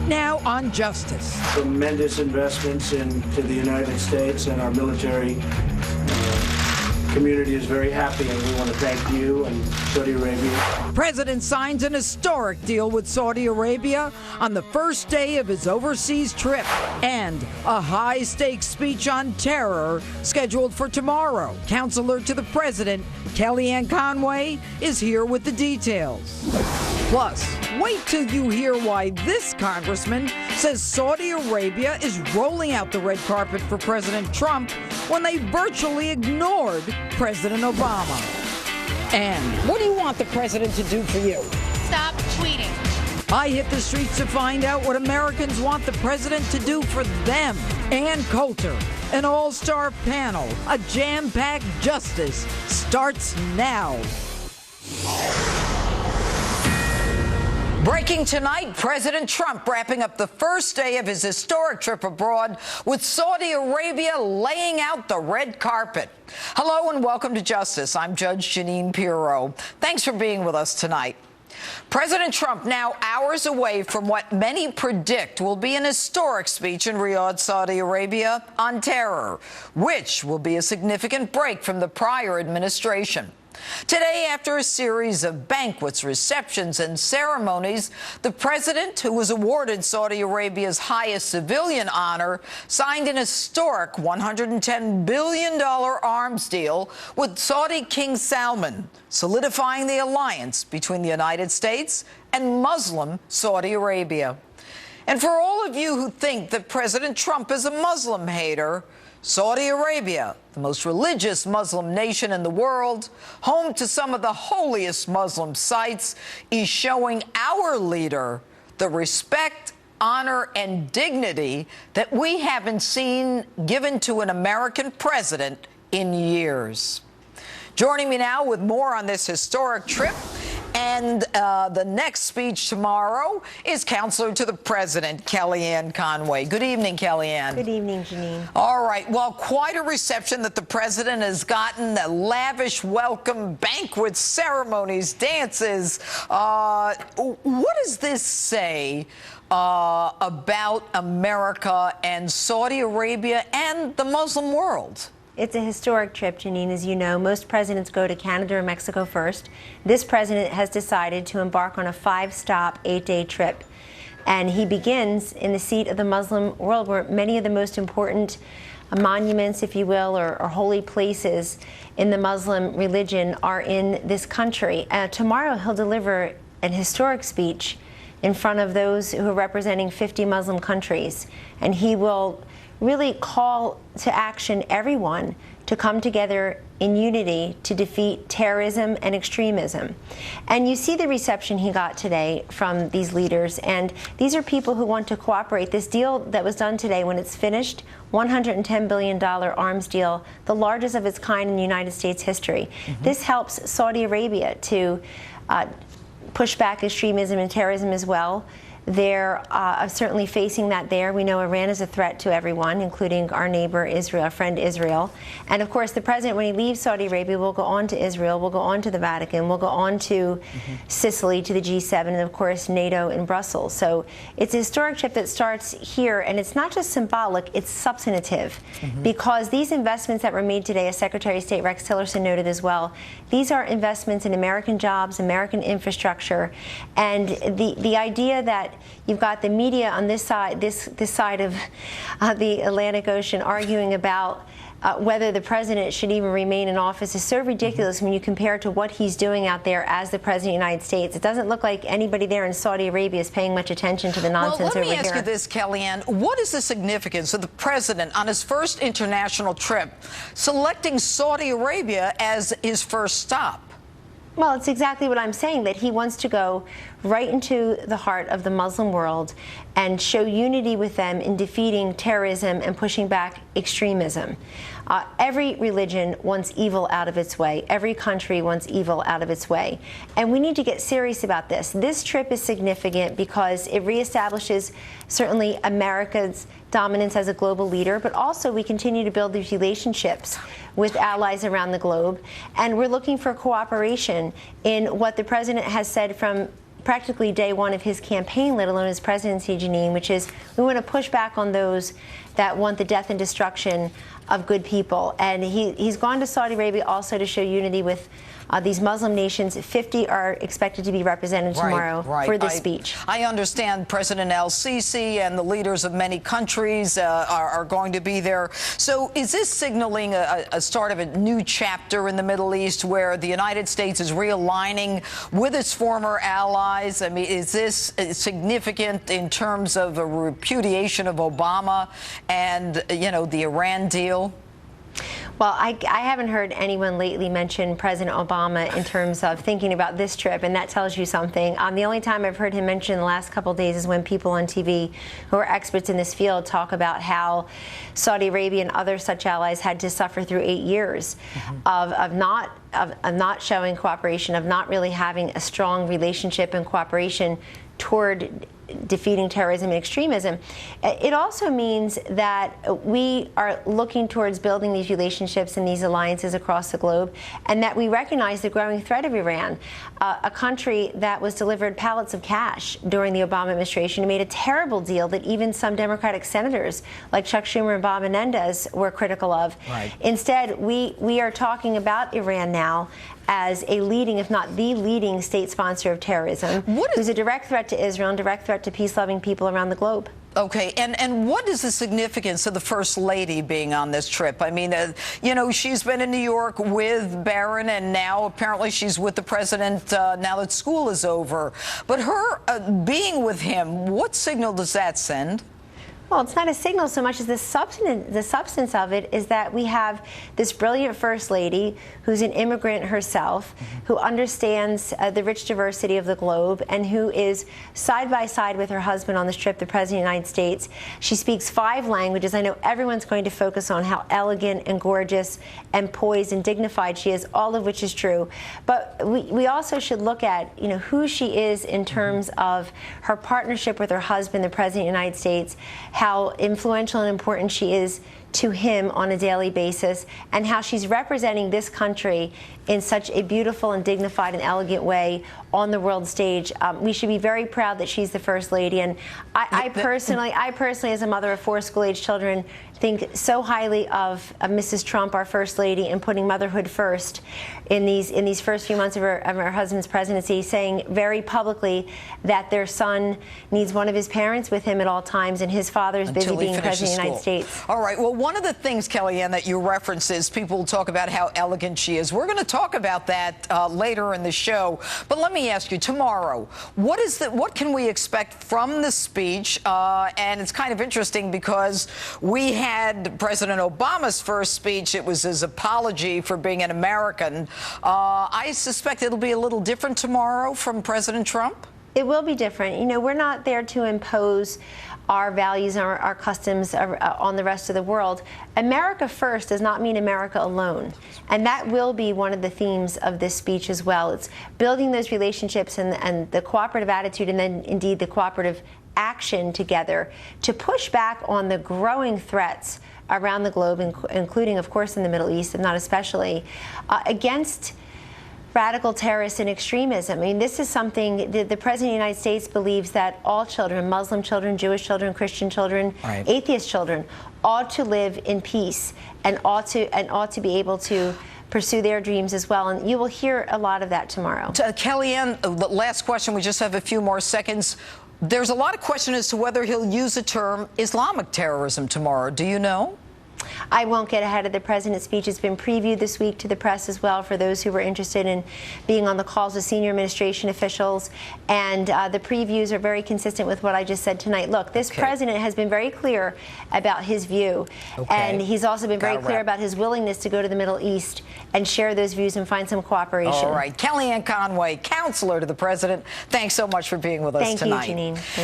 now on Justice. Tremendous investments into the United States, and our military community is very happy, and we want to thank you and Saudi Arabia. President signs an historic deal with Saudi Arabia on the first day of his overseas trip, and a high-stakes speech on terror scheduled for tomorrow. Counselor to the president, Kellyanne Conway, is here with the details. Plus, wait till you hear why this congressman says Saudi Arabia is rolling out the red carpet for President Trump when they virtually ignored President Obama. And what do you want the president to do for you? Stop tweeting. I hit the streets to find out what Americans want the president to do for them. Ann Coulter, an all-star panel, a jam-packed Justice starts now. Breaking tonight, President Trump wrapping up the first day of his historic trip abroad with Saudi Arabia laying out the red carpet. Hello and welcome to Justice. I'm Judge Jeanine Pirro. Thanks for being with us tonight. President Trump now hours away from what many predict will be an historic speech in Riyadh, Saudi Arabia on terror, which will be a significant break from the prior administration. Today, after a series of banquets, receptions, and ceremonies, the president, who was awarded Saudi Arabia's highest civilian honor, signed an historic $110 billion arms deal with Saudi King Salman, solidifying the alliance between the United States and Muslim Saudi Arabia. And for all of you who think that President Trump is a Muslim hater, Saudi Arabia, the most religious Muslim nation in the world, home to some of the holiest Muslim sites, is showing our leader the respect, honor, and dignity that we haven't seen given to an American president in years. Joining me now with more on this historic trip and the next speech tomorrow is Counselor to the President, Kellyanne Conway. Good evening, Kellyanne. Good evening, Jeanine. All right. Well, quite a reception that the President has gotten, the lavish welcome, banquets, ceremonies, dances. What does this say about America and Saudi Arabia and the Muslim world? It's a historic trip, Jeanine. As you know, most presidents go to Canada or Mexico first. This president has decided to embark on a 5-stop, 8-day trip. And he begins in the seat of the Muslim world, where many of the most important monuments, if you will, or holy places in the Muslim religion are in this country. Tomorrow, he'll deliver an historic speech in front of those who are representing 50 Muslim countries. And he will really call to action everyone to come together in unity to defeat terrorism and extremism. And you see the reception he got today from these leaders, and these are people who want to cooperate. This deal that was done today, when it's finished, $110 billion arms deal, the largest of its kind in United States history. This helps Saudi Arabia to push back extremism and terrorism as well. They're certainly facing that there. We know Iran is a threat to everyone, including our neighbor Israel, our friend Israel. And of course, the president, when he leaves Saudi Arabia, will go on to Israel, will go on to the Vatican, will go on to Sicily, to the G7, and of course, NATO in Brussels. So it's a historic trip that starts here, and it's not just symbolic, it's substantive. Because these investments that were made today, as Secretary of State Rex Tillerson noted as well, these are investments in American jobs, American infrastructure, and the idea that you've got the media on this side, this side of the Atlantic Ocean arguing about whether the president should even remain in office is so ridiculous when you compare it to what he's doing out there as the president of the United States. It doesn't look like anybody there in Saudi Arabia is paying much attention to the nonsense over here. Well, let me ask you this, Kellyanne. What is the significance of the president on his first international trip selecting Saudi Arabia as his first stop? Well, it's exactly what I'm saying, that he wants to go right into the heart of the Muslim world and show unity with them in defeating terrorism and pushing back extremism. Every religion wants evil out of its way. Every country wants evil out of its way. And we need to get serious about this. This trip is significant because it reestablishes certainly America's dominance as a global leader, but also we continue to build these relationships with allies around the globe. And we're looking for cooperation in what the president has said from practically day one of his campaign, let alone his presidency, Jeanine, which is we want to push back on those that want the death and destruction of good people. And he's gone to Saudi Arabia also to show unity with these Muslim nations. 50 are expected to be represented tomorrow for this speech. I understand President el-Sisi and the leaders of many countries are going to be there. So is this signaling a start of a new chapter in the Middle East where the United States is realigning with its former allies? I mean, is this significant in terms of a repudiation of Obama and, you know, the Iran deal? Well, I haven't heard anyone lately mention President Obama in terms of thinking about this trip, and that tells you something. The only time I've heard him mentioned in the last couple of days is when people on TV who are experts in this field talk about how Saudi Arabia and other such allies had to suffer through 8 years of not showing cooperation, of not really having a strong relationship and cooperation toward defeating terrorism and extremism. It also means that we are looking towards building these relationships and these alliances across the globe, and that we recognize the growing threat of Iran, a country that was delivered pallets of cash during the Obama administration and made a terrible deal that even some Democratic senators like Chuck Schumer and Bob Menendez were critical of. Instead, we are talking about Iran now as a leading, if not the leading, state sponsor of terrorism, who's a direct threat to Israel and direct threat to peace-loving people around the globe. Okay, and what is the significance of the First Lady being on this trip? I mean, you know, she's been in New York with Barron, and now apparently she's with the president now that school is over. But her being with him, what signal does that send? Well, it's not a signal so much as the substance of it is that we have this brilliant First Lady who's an immigrant herself, who understands the rich diversity of the globe, and who is side by side with her husband on this trip, the President of the United States. She speaks 5 languages. I know everyone's going to focus on how elegant and gorgeous and poised and dignified she is, all of which is true. But we also should look at, you know, who she is in terms of her partnership with her husband, the President of the United States, how influential and important she is to him on a daily basis, and how she's representing this country in such a beautiful and dignified and elegant way on the world stage. We should be very proud that she's the First Lady, and I personally, as a mother of 4 school-age children, think so highly of Mrs. Trump, our First Lady, and putting motherhood first in these first few months of her husband's presidency, saying very publicly that their son needs one of his parents with him at all times, and his father is busy being President of the United States. All right. Well, one of the things, Kellyanne, that you reference is people talk about how elegant she is. We're going to talk about that later in the show. But let me ask you, tomorrow, what can we expect from the speech? And it's kind of interesting because we had President Obama's first speech. It was his apology for being an American. I suspect it'll be a little different tomorrow from President Trump. It will be different. You know, we're not there to impose our values and our customs on the rest of the world. America first does not mean America alone. And that will be one of the themes of this speech as well. It's building those relationships and the cooperative attitude, and then indeed the cooperative action together to push back on the growing threats around the globe, including, of course, in the Middle East, and not especially, against radical terrorists and extremism. I mean, this is something the President of the United States believes that all children, Muslim children, Jewish children, Christian children, atheist children, ought to live in peace and ought to be able to pursue their dreams as well. And you will hear a lot of that tomorrow. Kellyanne, the last question. We just have a few more seconds. There's a lot of question as to whether he'll use the term Islamic terrorism tomorrow. Do you know? I won't get ahead of the president's speech. It's been previewed this week to the press as well for those who were interested in being on the calls with senior administration officials. And the previews are very consistent with what I just said tonight. Look, this president has been very clear about his view. And he's also been very clear about his willingness to go to the Middle East and share those views and find some cooperation. All right. Kellyanne Conway, counselor to the president, thanks so much for being with us tonight. Thank you, Jeanine.